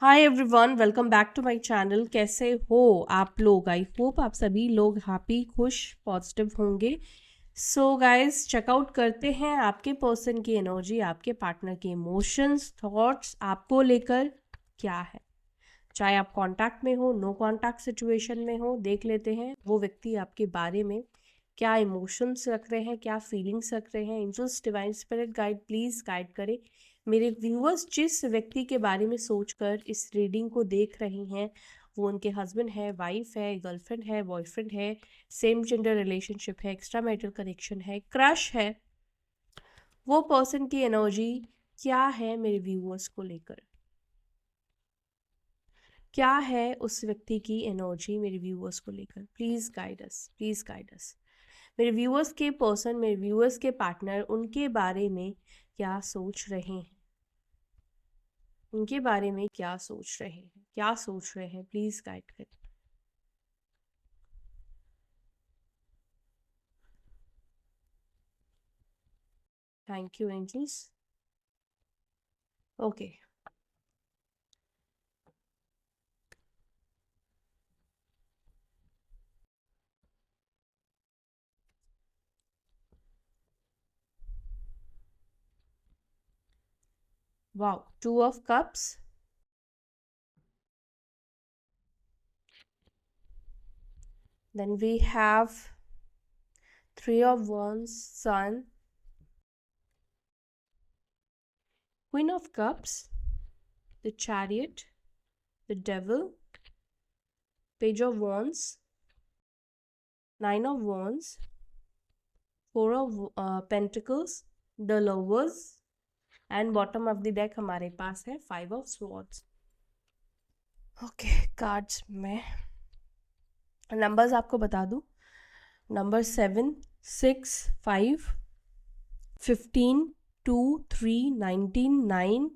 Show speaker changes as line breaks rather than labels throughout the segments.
Hi everyone, welcome back to my channel. कैसे हो आप लोग? आई होप आप सभी लोग हैप्पी, खुश, पॉजिटिव होंगे। सो गाइस, चेकआउट करते हैं आपके पर्सन की एनर्जी, आपके पार्टनर के इमोशंस, थॉट्स आपको लेकर क्या है। चाहे आप कांटेक्ट में हो, नो कांटेक्ट सिचुएशन में हो, देख लेते हैं वो व्यक्ति आपके बारे में क्या इमोशंस रख रहे हैं, क्या फीलिंग्स रख रहे हैं। Angels, divine spirit guide, please guide करें मेरे व्यूअर्स। जिस व्यक्ति के बारे में सोचकर इस रीडिंग को देख रही हैं, वो उनके हस्बैंड है, वाइफ है, गर्लफ्रेंड है, बॉयफ्रेंड है, सेम जेंडर रिलेशनशिप है, एक्स्ट्रा मैरिटल कनेक्शन है, क्रश है, वो पर्सन की एनर्जी क्या है मेरे व्यूअर्स को लेकर। क्या है उस व्यक्ति की एनर्जी मेरे व्यूअर्स को लेकर? Please guide us, please guide us. मेरे व्यूअर्स के पर्सन, मेरे व्यूअर्स के पार्टनर, उनके बारे में क्या सोच रहे हैं? उनके बारे में क्या सोच रहे हैं? क्या सोच रहे हैं? प्लीज़ गाइड करें। Thank you angels. Okay, wow, two of cups, then we have three of wands, sun, queen of cups, the chariot, the devil, page of wands, nine of wands, four of pentacles, the lovers, and bottom of the deck हमारे पास है five of Swords. Okay, cards में numbers आपको बता दूं। Number 7, 6, 5, 15, 2, 3, 19, 9,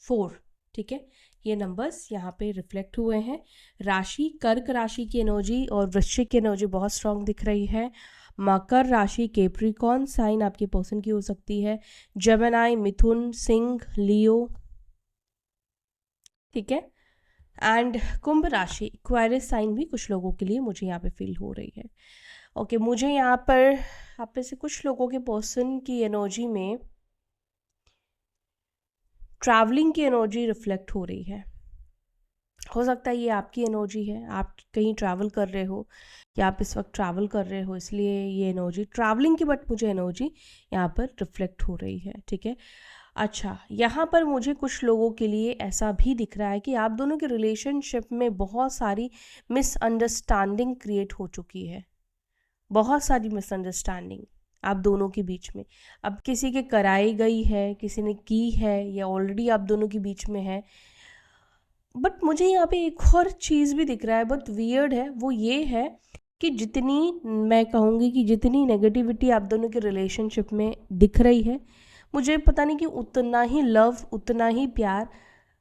4। ठीक है, ये numbers यहाँ पे रिफ्लेक्ट हुए हैं। राशि कर्क राशि की एनर्जी और वृश्चिक की एनर्जी बहुत स्ट्रांग दिख रही है। मकर राशि कैप्रिकॉर्न साइन आपके पर्सन की हो सकती है। जेमिनी, मिथुन, सिंह, लियो। ठीक है, एंड कुंभ राशि एक्वेरियस साइन भी कुछ लोगों के लिए मुझे यहाँ पे फील हो रही है। ओके, मुझे यहाँ पर आप में से कुछ लोगों के पर्सन की एनर्जी में ट्रैवलिंग की एनर्जी रिफ्लेक्ट हो रही है। हो सकता है ये आपकी एनर्जी है, आप कहीं ट्रैवल कर रहे हो या आप इस वक्त ट्रैवल कर रहे हो, इसलिए ये एनर्जी ट्रैवलिंग की, बट मुझे एनर्जी यहाँ पर रिफ्लेक्ट हो रही है। ठीक है, अच्छा, यहाँ पर मुझे कुछ लोगों के लिए ऐसा भी दिख रहा है कि आप दोनों के रिलेशनशिप में बहुत सारी मिसअंडरस्टैंडिंग क्रिएट हो चुकी है। बहुत सारी मिसअंडरस्टैंडिंग आप दोनों के बीच में अब किसी के कराई गई है, किसी ने की है, या ऑलरेडी आप दोनों के बीच में है। बट मुझे यहाँ पे एक और चीज़ भी दिख रहा है, बहुत वियर्ड है। वो ये है कि जितनी, मैं कहूँगी कि जितनी नेगेटिविटी आप दोनों के रिलेशनशिप में दिख रही है, मुझे पता नहीं कि उतना ही लव, उतना ही प्यार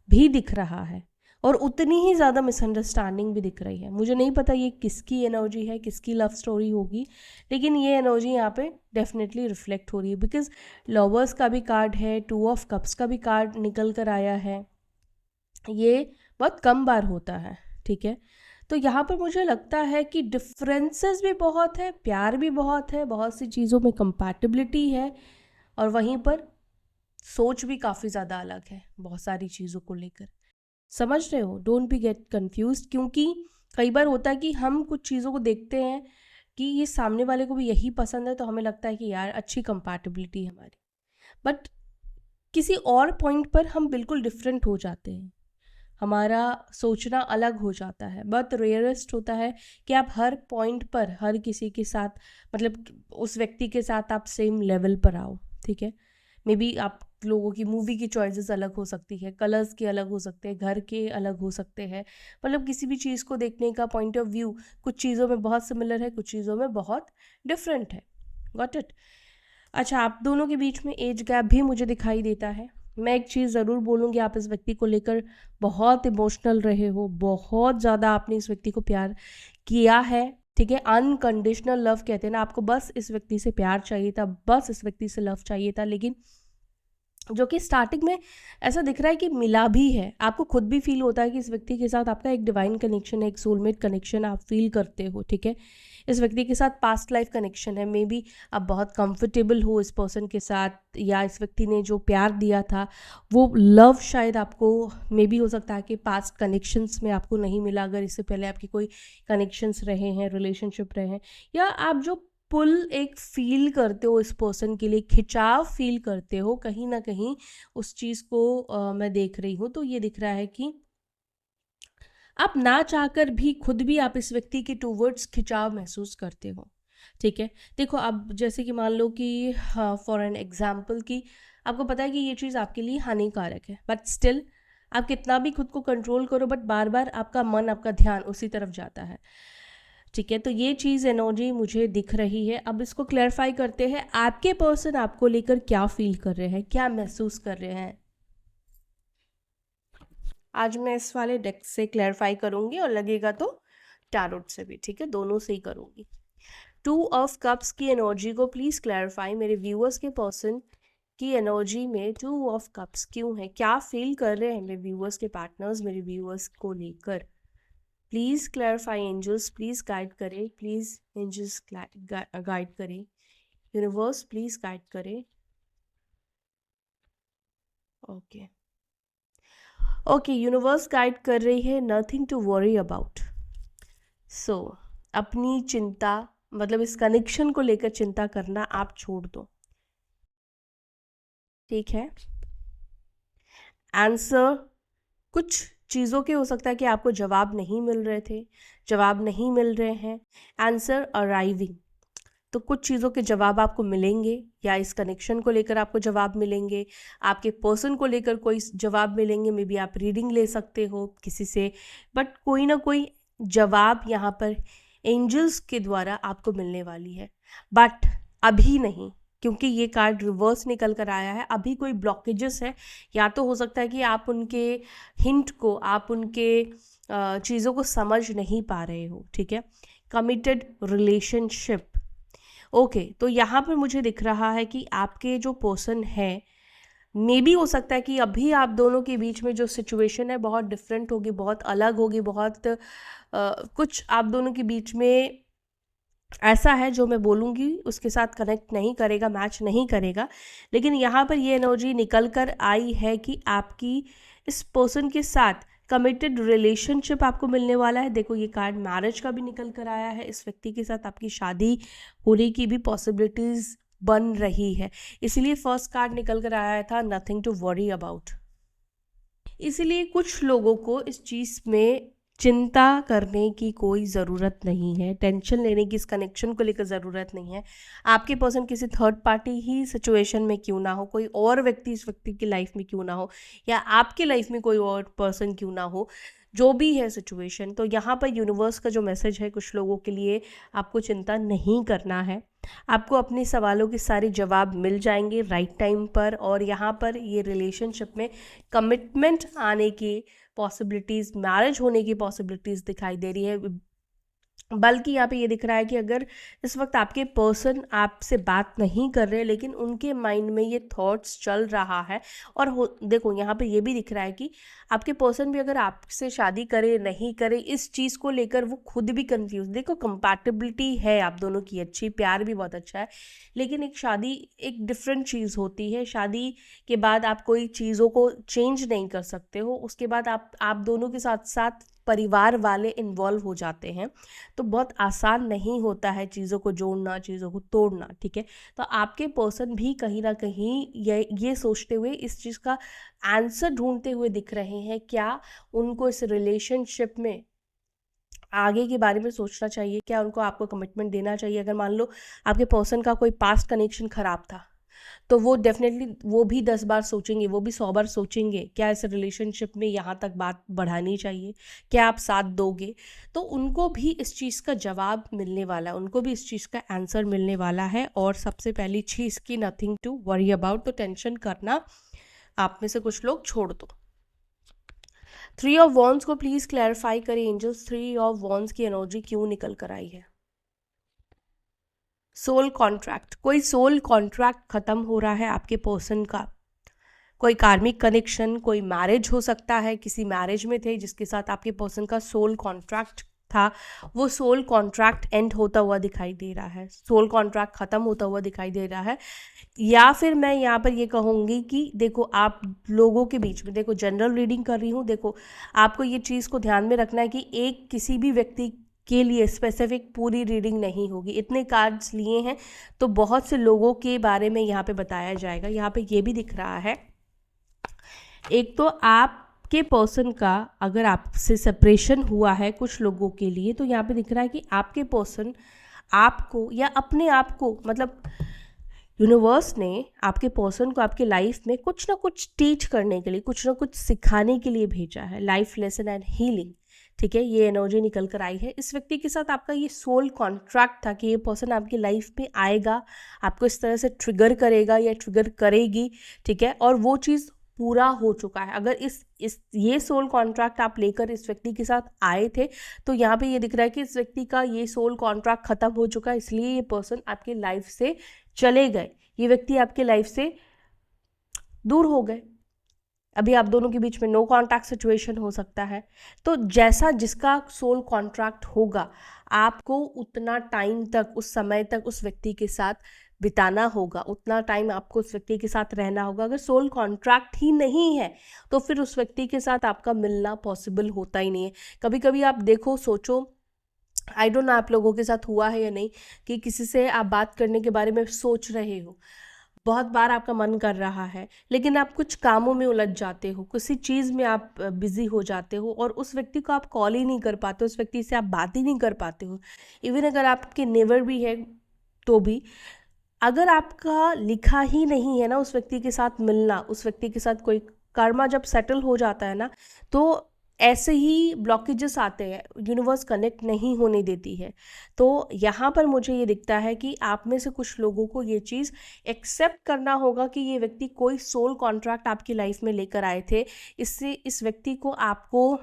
भी दिख रहा है, और उतनी ही ज़्यादा मिसअंडरस्टैंडिंग भी दिख रही है। मुझे नहीं पता ये किसकी एनर्जी है, किसकी लव स्टोरी होगी, लेकिन ये एनर्जी यहाँ पे डेफिनेटली रिफ्लेक्ट हो रही है। बिकॉज लवर्स का भी कार्ड है, टू ऑफ कप्स का भी कार्ड निकल कर आया है। ये बहुत कम बार होता है। ठीक है, तो यहाँ पर मुझे लगता है कि डिफरेंसेस भी बहुत है, प्यार भी बहुत है, बहुत सी चीज़ों में कंपैटिबिलिटी है, और वहीं पर सोच भी काफ़ी ज़्यादा अलग है बहुत सारी चीज़ों को लेकर। समझ रहे हो? डोंट बी गेट कंफ्यूज, क्योंकि कई बार होता है कि हम कुछ चीज़ों को देखते हैं कि ये सामने वाले को भी यही पसंद है, तो हमें लगता है कि यार अच्छी कंपैटिबिलिटी है हमारी, बट किसी और पॉइंट पर हम बिल्कुल डिफरेंट हो जाते हैं, हमारा सोचना अलग हो जाता है। बहुत रेयरेस्ट होता है कि आप हर पॉइंट पर हर किसी के साथ, मतलब उस व्यक्ति के साथ आप सेम लेवल पर आओ। ठीक है, मे बी आप लोगों की मूवी की चॉइसेस अलग हो सकती है, कलर्स के अलग हो सकते हैं, घर के अलग हो सकते हैं, मतलब किसी भी चीज़ को देखने का पॉइंट ऑफ व्यू कुछ चीज़ों में बहुत सिमिलर है, कुछ चीज़ों में बहुत डिफरेंट है। Got it? अच्छा, आप दोनों के बीच में एज गैप भी मुझे दिखाई देता है। मैं एक चीज़ ज़रूर बोलूँगी, आप इस व्यक्ति को लेकर बहुत इमोशनल रहे हो, बहुत ज़्यादा आपने इस व्यक्ति को प्यार किया है। ठीक है, अनकंडीशनल लव कहते हैं ना, आपको बस इस व्यक्ति से प्यार चाहिए था, बस इस व्यक्ति से लव चाहिए था, लेकिन जो कि स्टार्टिंग में ऐसा दिख रहा है कि मिला भी है, आपको खुद भी फील होता है कि इस व्यक्ति के साथ आपका एक डिवाइन कनेक्शन है, एक सोलमेट कनेक्शन आप फील करते हो, ठीक है। इस व्यक्ति के साथ पास्ट लाइफ कनेक्शन है, मे बी आप बहुत कंफर्टेबल हो इस पर्सन के साथ, या इस व्यक्ति ने जो प्यार दिया था वो लव शायद आपको मे बी हो सकता है कि पास्ट कनेक्शंस में आपको नहीं मिला, अगर इससे पहले आपके कोई कनेक्शंस रहे हैं, रिलेशनशिप रहे हैं, या आप जो पुल एक फील करते हो इस पर्सन के लिए, खिंचाव फील करते हो कहीं ना कहीं, उस चीज़ को मैं देख रही हूँ। तो ये दिख रहा है कि आप ना चाहकर भी खुद भी आप इस व्यक्ति के टूवर्ड्स खिंचाव महसूस करते हो, ठीक है। देखो अब जैसे कि मान लो कि फॉर एन एग्जाम्पल कि आपको पता है कि ये चीज़ आपके लिए हानिकारक है, बट स्टिल आप कितना भी खुद को कंट्रोल करो, बट बार बार आपका मन, आपका ध्यान उसी तरफ जाता है, ठीक है। तो ये चीज़ एनर्जी मुझे दिख रही है। अब इसको क्लैरिफाई करते हैं, आपके पर्सन आपको लेकर क्या फील कर रहे हैं, क्या महसूस कर रहे हैं। आज मैं इस वाले डेक से क्लैरिफाई करूंगी और लगेगा तो टैरोट से भी, ठीक है, दोनों से ही करूंगी। 2 ऑफ कप्स की एनर्जी को प्लीज क्लैरिफाई, मेरे व्यूअर्स के पर्सन की एनर्जी में 2 ऑफ कप्स क्यों है, क्या फील कर रहे हैं मेरे व्यूअर्स के पार्टनर्स मेरे व्यूअर्स को लेकर। Please clarify angels, please guide करें, प्लीज एंजल्स गाइड करें, यूनिवर्स प्लीज गाइड करें। ओके, यूनिवर्स गाइड कर रही है, nothing to worry about. So अपनी चिंता, मतलब इस कनेक्शन को लेकर चिंता करना आप छोड़ दो, ठीक है। आंसर कुछ चीज़ों के हो सकता है कि आपको जवाब नहीं मिल रहे थे, जवाब नहीं मिल रहे हैं, आंसर अराइविंग। तो कुछ चीज़ों के जवाब आपको मिलेंगे, या इस कनेक्शन को लेकर आपको जवाब मिलेंगे, आपके पर्सन को लेकर कोई जवाब मिलेंगे, मे बी आप रीडिंग ले सकते हो किसी से, बट कोई ना कोई जवाब यहाँ पर एंजल्स के द्वारा आपको मिलने वाली है। बट अभी नहीं, क्योंकि ये कार्ड रिवर्स निकल कर आया है, अभी कोई ब्लॉकेजेस है, या तो हो सकता है कि आप उनके हिंट को, आप उनके चीज़ों को समझ नहीं पा रहे हो, ठीक है। कमिटेड रिलेशनशिप, ओके, तो यहाँ पर मुझे दिख रहा है कि आपके जो पर्सन है, मे बी हो सकता है कि अभी आप दोनों के बीच में जो सिचुएशन है बहुत डिफरेंट होगी, बहुत अलग होगी, बहुत कुछ आप दोनों के बीच में ऐसा है जो मैं बोलूँगी उसके साथ कनेक्ट नहीं करेगा, मैच नहीं करेगा। लेकिन यहाँ पर ये एनर्जी निकल कर आई है कि आपकी इस पर्सन के साथ कमिटेड रिलेशनशिप आपको मिलने वाला है। देखो ये कार्ड मैरिज का भी निकल कर आया है, इस व्यक्ति के साथ आपकी शादी होने की भी पॉसिबिलिटीज़ बन रही है, इसीलिए फर्स्ट कार्ड निकल कर आया था नथिंग टू वरी अबाउट। इसीलिए कुछ लोगों को इस चीज़ में चिंता करने की कोई ज़रूरत नहीं है, टेंशन लेने की इस कनेक्शन को लेकर ज़रूरत नहीं है। आपके पर्सन किसी थर्ड पार्टी ही सिचुएशन में क्यों ना हो, कोई और व्यक्ति इस व्यक्ति की लाइफ में क्यों ना हो, या आपके लाइफ में कोई और पर्सन क्यों ना हो, जो भी है सिचुएशन, तो यहाँ पर यूनिवर्स का जो मैसेज है कुछ लोगों के लिए, आपको चिंता नहीं करना है। आपको अपने सवालों के सारे जवाब मिल जाएंगे राइट टाइम पर, और यहाँ पर ये रिलेशनशिप में कमिटमेंट आने की पॉसिबिलिटीज़, मैरिज होने की पॉसिबिलिटीज़ दिखाई दे रही है। बल्कि यहाँ पे ये दिख रहा है कि अगर इस वक्त आपके पर्सन आपसे बात नहीं कर रहे, लेकिन उनके माइंड में ये थॉट्स चल रहा है, और देखो यहाँ पे ये भी दिख रहा है कि आपके पर्सन भी अगर आपसे शादी करे नहीं करे, इस चीज़ को लेकर वो खुद भी कंफ्यूज। देखो कंपैटिबिलिटी है आप दोनों की अच्छी, प्यार भी बहुत अच्छा है, लेकिन एक शादी एक डिफरेंट चीज़ होती है। शादी के बाद आप कोई चीज़ों को चेंज नहीं कर सकते हो, उसके बाद आप दोनों के साथ साथ परिवार वाले इन्वॉल्व हो जाते हैं, तो बहुत आसान नहीं होता है चीज़ों को जोड़ना, चीज़ों को तोड़ना, ठीक है। तो आपके पर्सन भी कहीं ना कहीं ये सोचते हुए, इस चीज़ का आंसर ढूंढते हुए दिख रहे हैं, क्या उनको इस रिलेशनशिप में आगे के बारे में सोचना चाहिए, क्या उनको आपको कमिटमेंट देना चाहिए। अगर मान लो आपके पर्सन का कोई पास्ट कनेक्शन ख़राब था, तो वो डेफिनेटली वो भी 10 बार सोचेंगे, वो भी 100 बार सोचेंगे, क्या इस रिलेशनशिप में यहाँ तक बात बढ़ानी चाहिए, क्या आप साथ दोगे। तो उनको भी इस चीज़ का जवाब मिलने वाला है, उनको भी इस चीज़ का आंसर मिलने वाला है। और सबसे पहली चीज़ की नथिंग टू वरी अबाउट, तो टेंशन करना आप में से कुछ लोग छोड़ दो। 3 ऑफ वॉन्ड्स को प्लीज क्लैरिफाई करें एंजल्स, 3 ऑफ वॉन्ड्स की एनर्जी क्यों निकल कर आई है। सोल कॉन्ट्रैक्ट, कोई सोल कॉन्ट्रैक्ट खत्म हो रहा है आपके पर्सन का, कोई कार्मिक कनेक्शन, कोई मैरिज हो सकता है, किसी मैरिज में थे जिसके साथ आपके पर्सन का सोल कॉन्ट्रैक्ट था, वो सोल कॉन्ट्रैक्ट एंड होता हुआ दिखाई दे रहा है, सोल कॉन्ट्रैक्ट ख़त्म होता हुआ दिखाई दे रहा है। या फिर मैं यहाँ पर ये कहूँगी कि देखो आप लोगों के बीच में, देखो जनरल रीडिंग कर रही हूँ, देखो आपको ये चीज़ को ध्यान में रखना है कि एक किसी भी व्यक्ति के लिए स्पेसिफिक पूरी रीडिंग नहीं होगी। इतने कार्ड्स लिए हैं तो बहुत से लोगों के बारे में यहाँ पे बताया जाएगा। यहाँ पे ये भी दिख रहा है, एक तो आपके पर्सन का अगर आपसे सेपरेशन हुआ है कुछ लोगों के लिए, तो यहाँ पे दिख रहा है कि आपके पर्सन आपको या अपने आप को, मतलब यूनिवर्स ने आपके पर्सन को आपके लाइफ में कुछ ना कुछ टीच करने के लिए, कुछ ना कुछ सिखाने के लिए भेजा है, लाइफ लेसन एंड हीलिंग। ठीक है, ये एनर्जी निकल कर आई है। इस व्यक्ति के साथ आपका ये सोल कॉन्ट्रैक्ट था कि ये पर्सन आपकी लाइफ में आएगा, आपको इस तरह से ट्रिगर करेगा या ट्रिगर करेगी। ठीक है, और वो चीज़ पूरा हो चुका है। अगर इस ये सोल कॉन्ट्रैक्ट आप लेकर इस व्यक्ति के साथ आए थे, तो यहाँ पे ये दिख रहा है कि इस व्यक्ति का ये सोल कॉन्ट्रैक्ट खत्म हो चुका है, इसलिए ये पर्सन आपकी लाइफ से चले गए, ये व्यक्ति आपके लाइफ से दूर हो गए। अभी आप दोनों के बीच में नो कॉन्टैक्ट सिचुएशन हो सकता है। तो जैसा जिसका सोल कॉन्ट्रैक्ट होगा, आपको उतना टाइम तक, उस समय तक उस व्यक्ति के साथ बिताना होगा, उतना टाइम आपको उस व्यक्ति के साथ रहना होगा। अगर सोल कॉन्ट्रैक्ट ही नहीं है तो फिर उस व्यक्ति के साथ आपका मिलना पॉसिबल होता ही नहीं है। कभी कभी आप देखो, सोचो, आई डोंट नो आप लोगों के साथ हुआ है या नहीं, कि किसी से आप बात करने के बारे में सोच रहे हो, बहुत बार आपका मन कर रहा है, लेकिन आप कुछ कामों में उलझ जाते हो, किसी चीज़ में आप बिजी हो जाते हो और उस व्यक्ति को आप कॉल ही नहीं कर पाते, उस व्यक्ति से आप बात ही नहीं कर पाते हो। इवन अगर आपके नेबर भी है तो भी, अगर आपका लिखा ही नहीं है ना उस व्यक्ति के साथ मिलना, उस व्यक्ति के साथ कोई कर्मा जब सेटल हो जाता है ना, तो ऐसे ही ब्लॉकेजेस आते हैं, यूनिवर्स कनेक्ट नहीं होने देती है। तो यहाँ पर मुझे ये दिखता है कि आप में से कुछ लोगों को ये चीज़ एक्सेप्ट करना होगा कि ये व्यक्ति कोई सोल कॉन्ट्रैक्ट आपकी लाइफ में लेकर आए थे, इससे इस व्यक्ति को आपको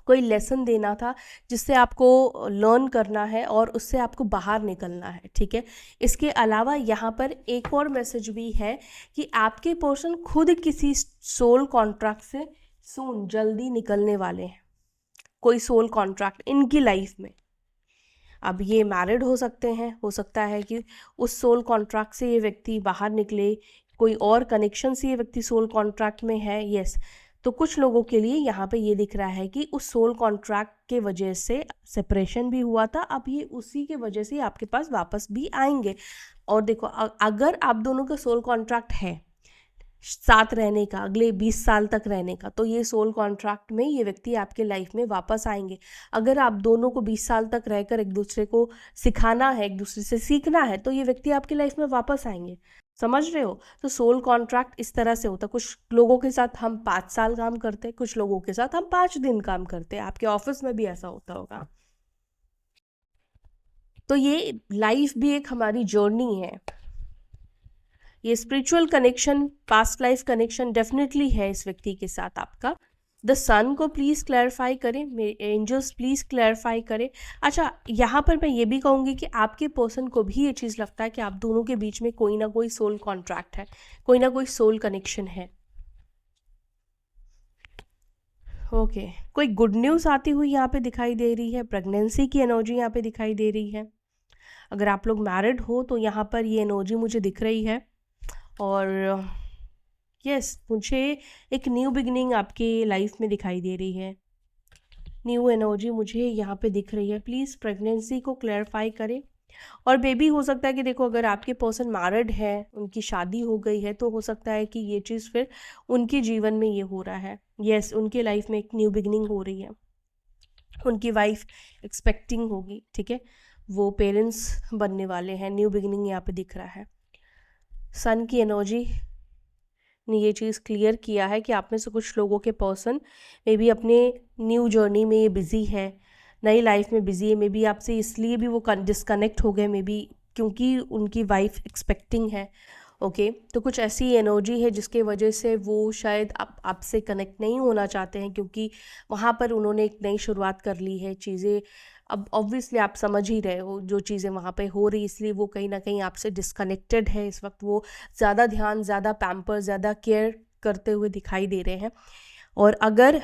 कोई लेसन देना था, जिससे आपको लर्न करना है और उससे आपको बाहर निकलना है। ठीक है, इसके अलावा यहाँ पर एक और मैसेज भी है कि आपके पर्सन खुद किसी सोल कॉन्ट्रैक्ट से सून, जल्दी निकलने वाले हैं, कोई सोल कॉन्ट्रैक्ट इनकी लाइफ में। अब ये मैरिड हो सकते हैं, हो सकता है कि उस सोल कॉन्ट्रैक्ट से ये व्यक्ति बाहर निकले, कोई और कनेक्शन से ये व्यक्ति सोल कॉन्ट्रैक्ट में है। यस, तो कुछ लोगों के लिए यहाँ पे ये दिख रहा है कि उस सोल कॉन्ट्रैक्ट के वजह से सेपरेशन भी हुआ था, अब ये उसी के वजह से आपके पास वापस भी आएंगे। और देखो, अगर आप दोनों का सोल कॉन्ट्रैक्ट है साथ रहने का, अगले 20 साल तक रहने का, तो ये सोल कॉन्ट्रैक्ट में ये व्यक्ति आपके लाइफ में वापस आएंगे। अगर आप दोनों को 20 साल तक रहकर एक दूसरे को सिखाना है, एक दूसरे से सीखना है, तो ये व्यक्ति आपकी लाइफ में वापस आएंगे। समझ रहे हो? तो सोल कॉन्ट्रैक्ट इस तरह से होता है। कुछ लोगों के साथ हम 5 साल काम करते हैं, कुछ लोगों के साथ हम 5 दिन काम करते हैं। आपके ऑफिस में भी ऐसा होता होगा। तो ये लाइफ भी एक हमारी जर्नी है। ये spiritual connection, past life connection definitely है इस व्यक्ति के साथ आपका। द सन को प्लीज़ क्लैरिफाई करें, मेरे एंजल्स प्लीज़ क्लैरिफाई करें। अच्छा, यहाँ पर मैं ये भी कहूँगी कि आपके पर्सन को भी ये चीज़ लगता है कि आप दोनों के बीच में कोई ना कोई सोल कॉन्ट्रैक्ट है, कोई ना कोई सोल कनेक्शन है। ओके, कोई गुड न्यूज़ आती हुई यहाँ पे दिखाई दे रही है, प्रेगनेंसी की एनर्जी यहाँ पे दिखाई दे रही है। अगर आप लोग मैरिड हो तो यहाँ पर ये एनर्जी मुझे दिख रही है। और यस, मुझे एक न्यू बिगनिंग आपके लाइफ में दिखाई दे रही है, न्यू एनर्जी मुझे यहाँ पे दिख रही है। प्लीज़ प्रेगनेंसी को क्लैरिफाई करें। और बेबी हो सकता है कि देखो, अगर आपके पर्सन मैरिड है, उनकी शादी हो गई है, तो हो सकता है कि ये चीज़ फिर उनके जीवन में ये हो रहा है। यस, उनके लाइफ में एक न्यू बिगनिंग हो रही है, उनकी वाइफ एक्सपेक्टिंग होगी। ठीक है, वो पेरेंट्स बनने वाले हैं, न्यू बिगनिंग यहाँ पे दिख रहा है। सन की एनर्जी ने ये चीज़ क्लियर किया है कि आप में से कुछ लोगों के पर्सन मे बी अपने न्यू जर्नी में ये बिज़ी है, नई लाइफ में बिज़ी है। मे बी आपसे इसलिए भी वो डिस्कनेक्ट हो गए, मे बी क्योंकि उनकी वाइफ एक्सपेक्टिंग है। ओके, तो कुछ ऐसी एनर्जी है जिसके वजह से वो शायद आपसे कनेक्ट नहीं होना चाहते हैं, क्योंकि वहाँ पर उन्होंने एक नई शुरुआत कर ली है। चीज़ें अब ऑब्वियसली आप समझ ही रहे हो जो चीज़ें वहाँ पे हो रही, इसलिए वो कहीं ना कहीं आपसे डिस्कनेक्टेड है इस वक्त। वो ज़्यादा ध्यान, ज़्यादा पैम्पर, ज़्यादा केयर करते हुए दिखाई दे रहे हैं। और अगर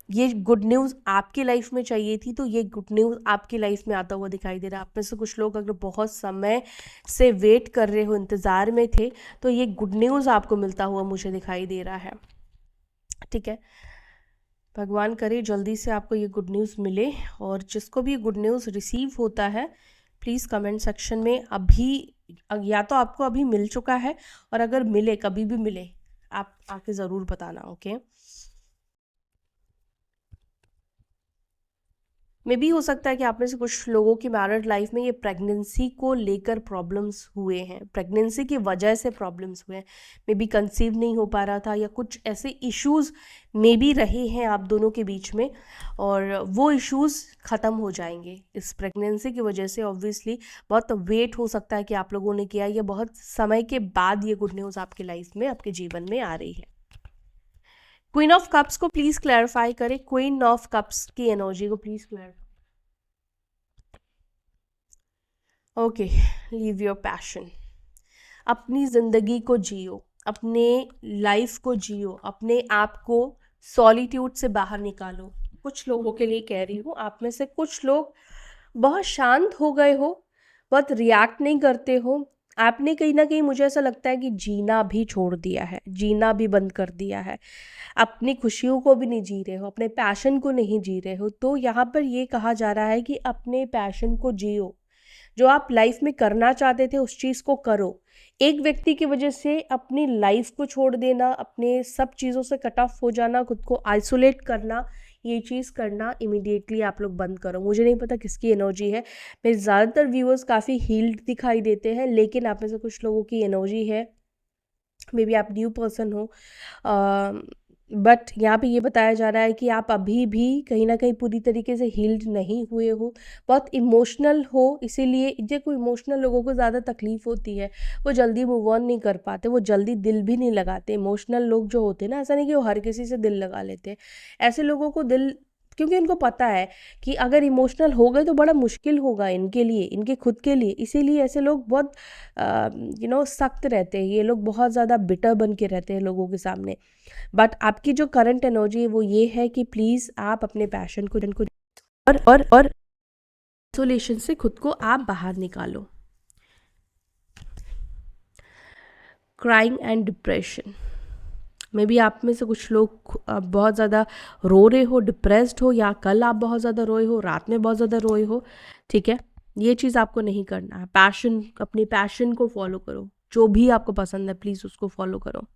ये गुड न्यूज़ आपकी लाइफ में चाहिए थी तो ये गुड न्यूज़ आपकी लाइफ में आता हुआ दिखाई दे रहा है। आप में से कुछ लोग अगर बहुत समय से वेट कर रहे हो, इंतज़ार में थे, तो ये गुड न्यूज़ आपको मिलता हुआ मुझे दिखाई दे रहा है। ठीक है, भगवान करे जल्दी से आपको ये गुड न्यूज़ मिले। और जिसको भी गुड न्यूज़ रिसीव होता है प्लीज़ कमेंट सेक्शन में अभी, या तो आपको अभी मिल चुका है, और अगर मिले, कभी भी मिले, आप आके ज़रूर बताना। ओके, मे भी हो सकता है कि आप में से कुछ लोगों की मैरिड लाइफ में ये प्रेगनेंसी को लेकर प्रॉब्लम्स हुए हैं, प्रेगनेंसी की वजह से प्रॉब्लम्स हुए हैं। मे बी कंसीव नहीं हो पा रहा था, या कुछ ऐसे इश्यूज मे बी रहे हैं आप दोनों के बीच में, और वो इश्यूज ख़त्म हो जाएंगे इस प्रेगनेंसी की वजह से। ऑब्वियसली बहुत वेट हो सकता है कि आप लोगों ने किया, या बहुत समय के बाद ये गुड न्यूज़ आपकी लाइफ में, आपके जीवन में आ रही है। क्वीन ऑफ कप्स को प्लीज क्लैरिफाई करें, क्वीन ऑफ कप्स की एनर्जी को please clarify. Okay, leave your passion, अपनी ज़िंदगी को जियो, अपने लाइफ को जियो, अपने आप को सॉलिट्यूड से बाहर निकालो। कुछ लोगों के लिए कह रही हूँ, आप में से कुछ लोग बहुत शांत हो गए हो, बहुत रिएक्ट नहीं करते हो। आपने कहीं ना कहीं, मुझे ऐसा लगता है कि जीना भी छोड़ दिया है, जीना भी बंद कर दिया है, अपनी खुशियों को भी नहीं जी रहे हो, अपने पैशन को नहीं जी रहे हो। तो यहाँ पर ये कहा जा रहा है कि अपने पैशन को जियो, जो आप लाइफ में करना चाहते थे उस चीज़ को करो। एक व्यक्ति की वजह से अपनी लाइफ को छोड़ देना, अपने सब चीज़ों से कट ऑफ हो जाना, खुद को आइसोलेट करना, ये चीज़ करना इमीडिएटली आप लोग बंद करो। मुझे नहीं पता किसकी एनर्जी है, मेरे ज़्यादातर व्यूअर्स काफ़ी हील्ड दिखाई देते हैं, लेकिन आप में से कुछ लोगों की एनर्जी है, मे बी आप न्यू पर्सन हो, बट यहाँ पे ये बताया जा रहा है कि आप अभी भी कहीं ना कहीं पूरी तरीके से हील्ड नहीं हुए हो, बहुत इमोशनल हो। इसीलिए देखो, इमोशनल लोगों को ज़्यादा तकलीफ होती है, वो जल्दी मूव ऑन नहीं कर पाते, वो जल्दी दिल भी नहीं लगाते। इमोशनल लोग जो होते हैं ना, ऐसा नहीं कि वो हर किसी से दिल लगा लेते, ऐसे लोगों को दिल, क्योंकि उनको पता है कि अगर इमोशनल हो गए तो बड़ा मुश्किल होगा इनके लिए, इनके खुद के लिए। इसीलिए ऐसे लोग बहुत सख्त रहते हैं, ये लोग बहुत ज़्यादा बिटर बन के रहते हैं लोगों के सामने। बट आपकी जो करंट एनर्जी है वो ये है कि प्लीज़ आप अपने पैशन को और आइसोलेशन से खुद को आप बाहर निकालो। Crying and depression, may be आप में से कुछ लोग बहुत ज़्यादा रो रहे हो, डिप्रेस्ड हो, या कल आप बहुत ज़्यादा रोए हो, रात में बहुत ज़्यादा रोए हो। ठीक है, ये चीज़ आपको नहीं करना है। पैशन, अपनी पैशन को फॉलो करो, जो भी आपको पसंद है प्लीज़ उसको फॉलो करो।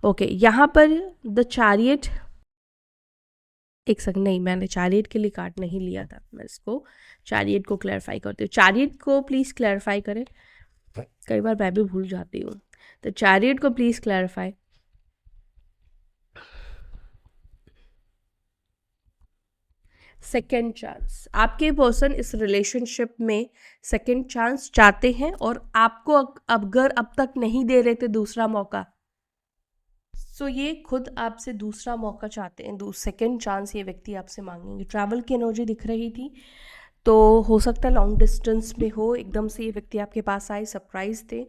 ओके, यहाँ पर द चैरियट, एक सेकंड, नहीं, मैंने चैरियट के लिए कार्ड नहीं लिया था, मैं इसको चैरियट को क्लैरिफाई करती हूँ। चैरियट को प्लीज़ क्लैरिफाई करें, कई बार मैं भी भूल जाती हूँ, तो चैरियट को प्लीज़ क्लैरिफाई। सेकेंड चांस, आपके पर्सन इस रिलेशनशिप में सेकेंड चांस चाहते हैं, और आपको अगर अब तक नहीं दे रहे थे दूसरा मौका, सो ये खुद आपसे दूसरा मौका चाहते हैं, सेकेंड चांस ये व्यक्ति आपसे मांगेंगे। ट्रैवल की एनर्जी दिख रही थी, तो हो सकता है लॉन्ग डिस्टेंस में हो, एकदम से ये व्यक्ति आपके पास आए, सरप्राइज थे।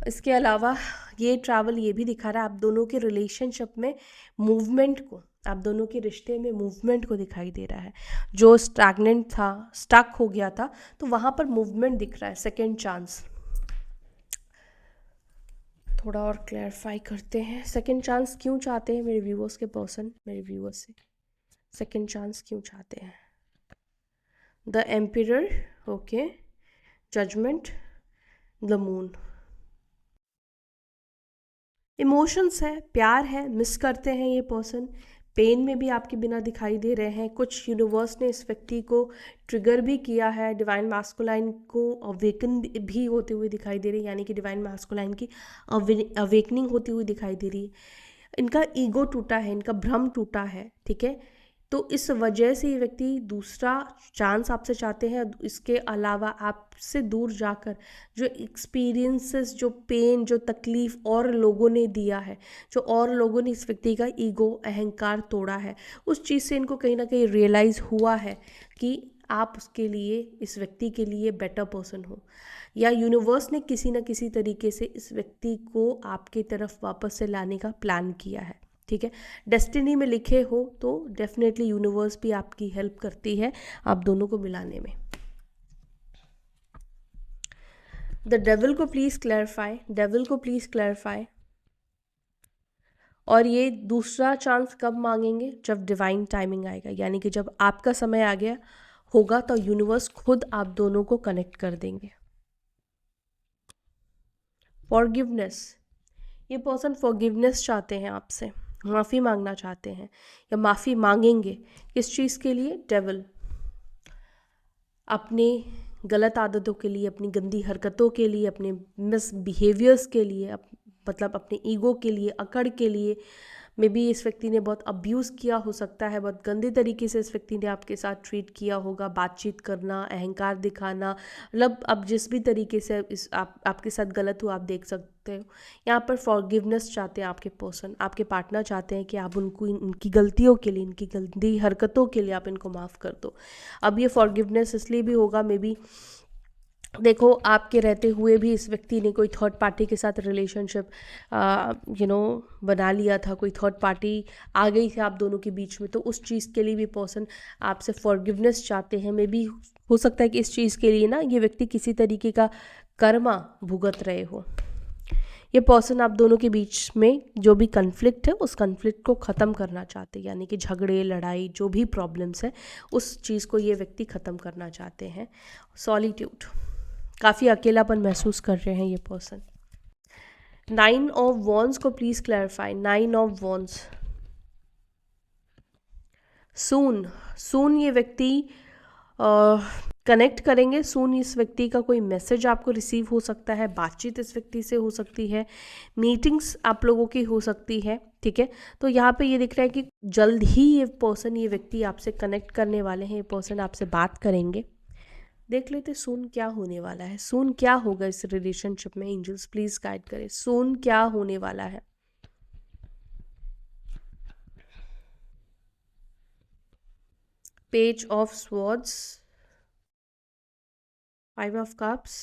इसके अलावा ये ट्रैवल ये भी दिखा रहा है आप दोनों के रिलेशनशिप में मूवमेंट को, आप दोनों के रिश्ते में मूवमेंट को दिखाई दे रहा है। जो स्टैग्नेंट था, स्टक हो गया था, तो वहाँ पर मूवमेंट दिख रहा है। सेकेंड चांस थोड़ा और क्लैरिफाई करते हैं। सेकेंड चांस क्यों चाहते हैं मेरे व्यूअर्स के पर्सन, मेरे व्यूअर्स से सेकेंड चांस क्यों चाहते हैं? The Emperor, okay, Judgement, the Moon. Emotions है, प्यार है, मिस करते हैं ये पर्सन, पेन में भी आपके बिना दिखाई दे रहे हैं। कुछ यूनिवर्स ने इस व्यक्ति को ट्रिगर भी किया है, डिवाइन मैस्कुलाइन को अवेकन भी होते हुए दिखाई दे रही है, यानी कि डिवाइन मैस्कुलाइन की अवेकनिंग होती हुई दिखाई दे रही है। इनका ईगो टूटा है, इनका भ्रम टूटा है। ठीक है, तो इस वजह से ये व्यक्ति दूसरा चांस आपसे चाहते हैं। इसके अलावा आपसे दूर जाकर जो एक्सपीरियंसेस, जो पेन, जो तकलीफ़ और लोगों ने दिया है, जो और लोगों ने इस व्यक्ति का ईगो, अहंकार तोड़ा है, उस चीज़ से इनको कहीं ना कहीं रियलाइज़ हुआ है कि आप उसके लिए, इस व्यक्ति के लिए बेटर पर्सन हो, या यूनिवर्स ने किसी न किसी तरीके से इस व्यक्ति को आपकी तरफ वापस से लाने का प्लान किया है, ठीक है। डेस्टिनी में लिखे हो तो डेफिनेटली यूनिवर्स भी आपकी हेल्प करती है आप दोनों को मिलाने में। द डेविल को प्लीज़ क्लैरिफाई, डेविल को प्लीज़ क्लैरिफाई। और ये दूसरा चांस कब मांगेंगे? जब डिवाइन टाइमिंग आएगा, यानी कि जब आपका समय आ गया होगा तो यूनिवर्स खुद आप दोनों को कनेक्ट कर देंगे। फॉरगिवनेस, ये पर्सन फॉरगिवनेस चाहते हैं आपसे, माफ़ी मांगना चाहते हैं या माफ़ी मांगेंगे। किस चीज़ के लिए? डेविल। अपने गलत आदतों के लिए, अपनी गंदी हरकतों के लिए, अपने मिसबिहेवियर्स के लिए, मतलब अपने ईगो के लिए, अकड़ के लिए। मे बी इस व्यक्ति ने बहुत अब्यूज़ किया हो सकता है, बहुत गंदे तरीके से इस व्यक्ति ने आपके साथ ट्रीट किया होगा, बातचीत करना, अहंकार दिखाना, मतलब अब जिस भी तरीके से आपके साथ गलत हो आप देख सकते हो। यहाँ पर फॉरगिवनेस चाहते हैं आपके पर्सन, आपके पार्टनर चाहते हैं कि आप उनको इनकी गलतियों के लिए, इनकी गंदी हरकतों के लिए आप इनको माफ़ कर दो। अब ये फॉरगिवनेस इसलिए भी होगा, मे बी देखो आपके रहते हुए भी इस व्यक्ति ने कोई थर्ड पार्टी के साथ रिलेशनशिप बना लिया था, कोई थर्ड पार्टी आ गई थी आप दोनों के बीच में, तो उस चीज़ के लिए भी पर्सन आपसे फॉरगिवनेस चाहते हैं। मे बी हो सकता है कि इस चीज़ के लिए ना ये व्यक्ति किसी तरीके का कर्मा भुगत रहे हो। ये पर्सन आप दोनों के बीच में जो भी कन्फ्लिक्ट है उस कन्फ्लिक्ट को ख़त्म करना चाहते हैं, यानी कि झगड़े, लड़ाई, जो भी प्रॉब्लम्स है उस चीज़ को ये व्यक्ति ख़त्म करना चाहते हैं। सॉलिट्यूड, काफ़ी अकेलापन महसूस कर रहे हैं ये पर्सन। 9 ऑफ वॉन्ड्स को प्लीज़ क्लैरिफाई। 9 ऑफ वॉन्ड्स, सून ये व्यक्ति कनेक्ट करेंगे। सून इस व्यक्ति का कोई मैसेज आपको रिसीव हो सकता है, बातचीत इस व्यक्ति से हो सकती है, मीटिंग्स आप लोगों की हो सकती है, ठीक है। तो यहाँ पे ये दिख रहा है कि जल्द ही ये पर्सन, ये व्यक्ति आपसे कनेक्ट करने वाले हैं, ये पर्सन आपसे बात करेंगे। देख लेते सून क्या होने वाला है, सून क्या होगा इस रिलेशनशिप में। एंजल्स प्लीज गाइड करें, सून क्या होने वाला है। Page of Swords, 5 of Cups,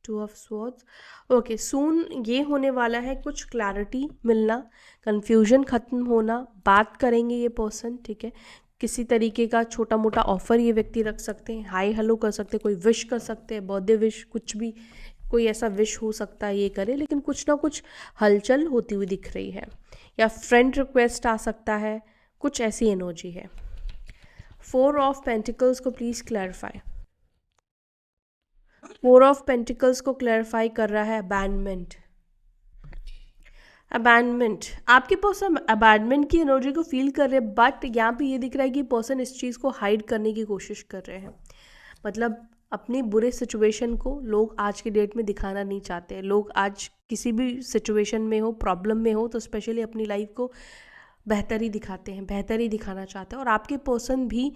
2 of Swords. Okay, soon ये होने वाला है कुछ क्लैरिटी मिलना, कंफ्यूजन खत्म होना, बात करेंगे ये पर्सन, ठीक है। किसी तरीके का छोटा मोटा ऑफर ये व्यक्ति रख सकते हैं, हाई हेलो कर सकते हैं, कोई विश कर सकते हैं, बर्थडे विश, कुछ भी कोई ऐसा विश हो सकता है ये करे, लेकिन कुछ ना कुछ हलचल होती हुई दिख रही है, या फ्रेंड रिक्वेस्ट आ सकता है, कुछ ऐसी एनर्जी है। 4 ऑफ पेंटिकल्स को प्लीज क्लैरिफाई। 4 ऑफ पेंटिकल्स को क्लैरिफाई कर रहा है अबैंडनमेंट। अबैंडनमेंट, आपके पर्सन अबैंडनमेंट की एनर्जी को फील कर रहे हैं, बट यहाँ पे ये दिख रहा है कि पर्सन इस चीज़ को हाइड करने की कोशिश कर रहे हैं। मतलब अपनी बुरे सिचुएशन को लोग आज के डेट में दिखाना नहीं चाहते हैं। लोग आज किसी भी सिचुएशन में हो, प्रॉब्लम में हो, तो स्पेशली अपनी लाइफ को बेहतर ही दिखाते हैं, बेहतर ही दिखाना चाहते हैं। और आपके पर्सन भी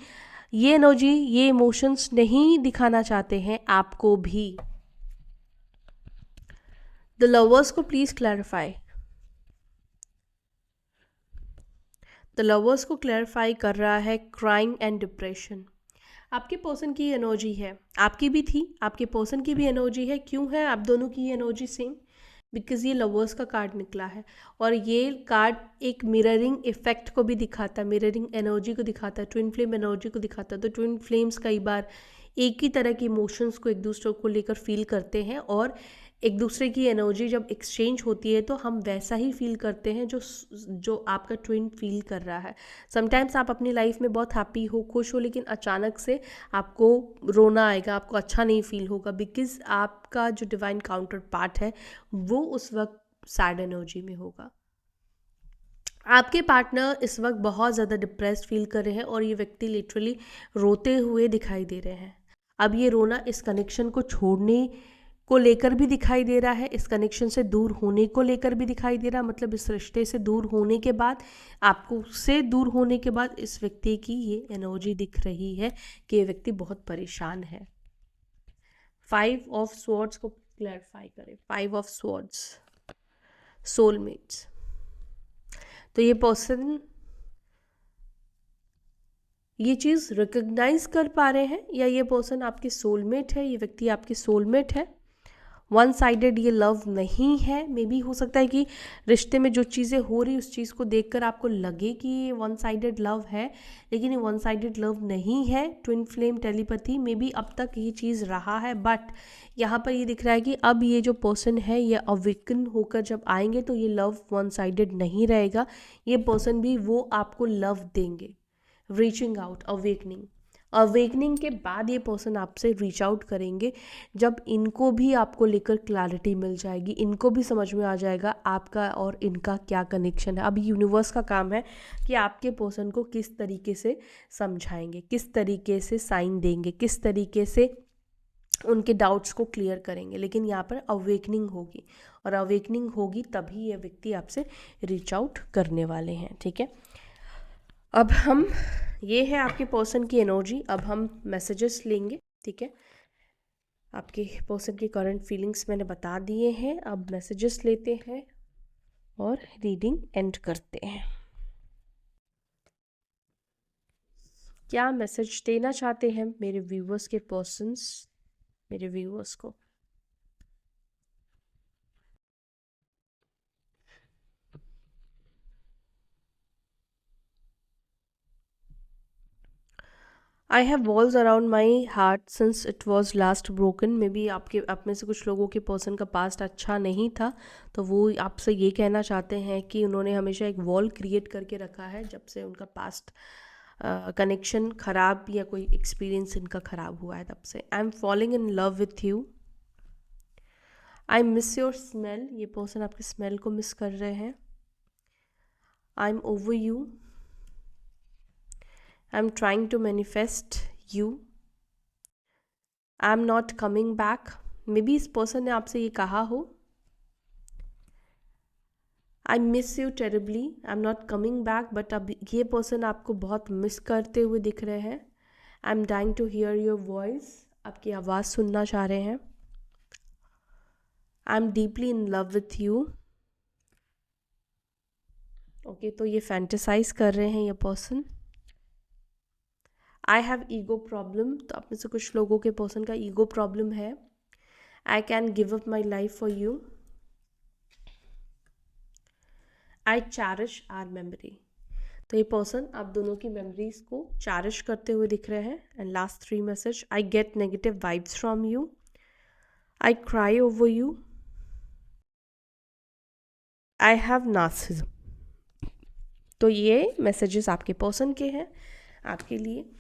ये एनर्जी, ये इमोशंस नहीं दिखाना चाहते हैं आपको भी। द लवर्स को प्लीज क्लैरिफाई। द लवर्स को क्लैरिफाई कर रहा है क्राइंग एंड डिप्रेशन। आपके पर्सन की एनर्जी है, आपकी भी थी, आपके पर्सन की भी एनर्जी है। क्यों है आप दोनों की एनर्जी सेम? बिकॉज ये लवर्स का कार्ड निकला है, और ये कार्ड एक मिररिंग इफेक्ट को भी दिखाता है, मिररिंग एनर्जी को दिखाता है, ट्विन फ्लेम एनर्जी को दिखाता है। तो ट्विन फ्लेम्स कई बार एक ही तरह के इमोशंस को एक दूसरे को लेकर फील करते हैं, और एक दूसरे की एनर्जी जब एक्सचेंज होती है तो हम वैसा ही फील करते हैं जो आपका ट्विन फील कर रहा है। समटाइम्स आप अपनी लाइफ में बहुत हैप्पी हो, खुश हो, लेकिन अचानक से आपको रोना आएगा, आपको अच्छा नहीं फील होगा, बिकॉज आपका जो डिवाइन काउंटर पार्ट है वो उस वक्त सैड एनर्जी में होगा। आपके पार्टनर इस वक्त बहुत ज़्यादा डिप्रेस्ड फील कर रहे हैं, और ये व्यक्ति लिटरली रोते हुए दिखाई दे रहे हैं। अब ये रोना इस कनेक्शन को छोड़ने को लेकर भी दिखाई दे रहा है, इस कनेक्शन से दूर होने को लेकर भी दिखाई दे रहा है। मतलब इस रिश्ते से दूर होने के बाद, आपको से दूर होने के बाद इस व्यक्ति की ये एनर्जी दिख रही है कि ये व्यक्ति बहुत परेशान है। 5 ऑफ स्वॉर्ड्स को क्लैरिफाई करें। 5 ऑफ स्वॉर्ड्स, सोलमेट्स। तो ये पर्सन ये चीज़ रिकग्नाइज कर पा रहे हैं, या ये पर्सन आपके सोलमेट है, ये व्यक्ति आपके सोलमेट है। वन साइडेड ये लव नहीं है। मे बी हो सकता है कि रिश्ते में जो चीज़ें हो रही उस चीज़ को देखकर आपको लगे कि ये वन साइडेड लव है, लेकिन ये वन साइडेड लव नहीं है। Twin flame telepathy may be अब तक ये चीज़ रहा है, बट यहाँ पर ये दिख रहा है कि अब ये जो पर्सन है ये अवेकन होकर जब आएंगे तो ये लव वन साइडेड नहीं रहेगा। ये पर्सन भी वो आपको लव देंगे। रीचिंग आउट, अवेकनिंग के बाद ये पर्सन आपसे रीच आउट करेंगे, जब इनको भी आपको लेकर क्लैरिटी मिल जाएगी, इनको भी समझ में आ जाएगा आपका और इनका क्या कनेक्शन है। अब यूनिवर्स का काम है कि आपके पर्सन को किस तरीके से समझाएंगे, किस तरीके से साइन देंगे, किस तरीके से उनके डाउट्स को क्लियर करेंगे। लेकिन यहाँ पर अवेकनिंग होगी, और अवेकनिंग होगी तभी ये व्यक्ति आपसे रीच आउट करने वाले हैं। ठीक है, अब हम, ये है आपके पर्सन की एनर्जी। अब हम मैसेजेस लेंगे। ठीक है, आपके पर्सन की करंट फीलिंग्स मैंने बता दिए हैं। अब मैसेजेस लेते हैं और रीडिंग एंड करते हैं। क्या मैसेज देना चाहते हैं मेरे व्यूवर्स के पर्सन्स मेरे व्यूवर्स को? I have walls around my heart since it was last broken. May be आपके आप में से कुछ लोगों के पर्सन का पास्ट अच्छा नहीं था, तो वो आपसे ये कहना चाहते हैं कि उन्होंने हमेशा एक वॉल क्रिएट करके रखा है जब से उनका पास्ट कनेक्शन ख़राब या कोई एक्सपीरियंस इनका ख़राब हुआ है तब से। I am falling in love with you, I miss your smell. ये पर्सन आपके स्मेल को मिस कर रहे हैं। I am over you, I'm trying to manifest you. I'm not coming back. May be इस पर्सन ने आपसे ये कहा हो, I miss you terribly. I'm not coming back. But अब ये पर्सन आपको बहुत मिस करते हुए दिख रहे हैं। I'm dying to hear your voice. आपकी आवाज़ सुनना चाह रहे हैं। I'm deeply in love with you. Okay, तो ये फैंटेसाइज कर रहे हैं ये person. I have ego problem, तो आप में से कुछ लोगों के पर्सन का ईगो प्रॉब्लम है। I can give up my life for you, I cherish our memory. तो ये पर्सन आप दोनों की मेमोरीज को चैरिश करते हुए दिख रहे हैं। And last 3 message, I get negative vibes from you, I cry over you, I have narcissism. तो ये मैसेजेस आपके पर्सन के हैं आपके लिए।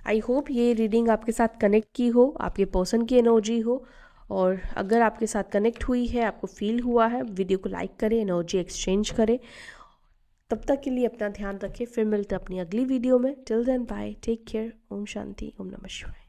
आई होप ये रीडिंग आपके साथ कनेक्ट की हो, आपके पर्सन की एनर्जी हो, और अगर आपके साथ कनेक्ट हुई है, आपको फील हुआ है, वीडियो को लाइक करें, एनर्जी एक्सचेंज करें। तब तक के लिए अपना ध्यान रखें, फिर मिलते हैं अपनी अगली वीडियो में। Till then bye, take care, Om शांति, ओम नमः शिवाय।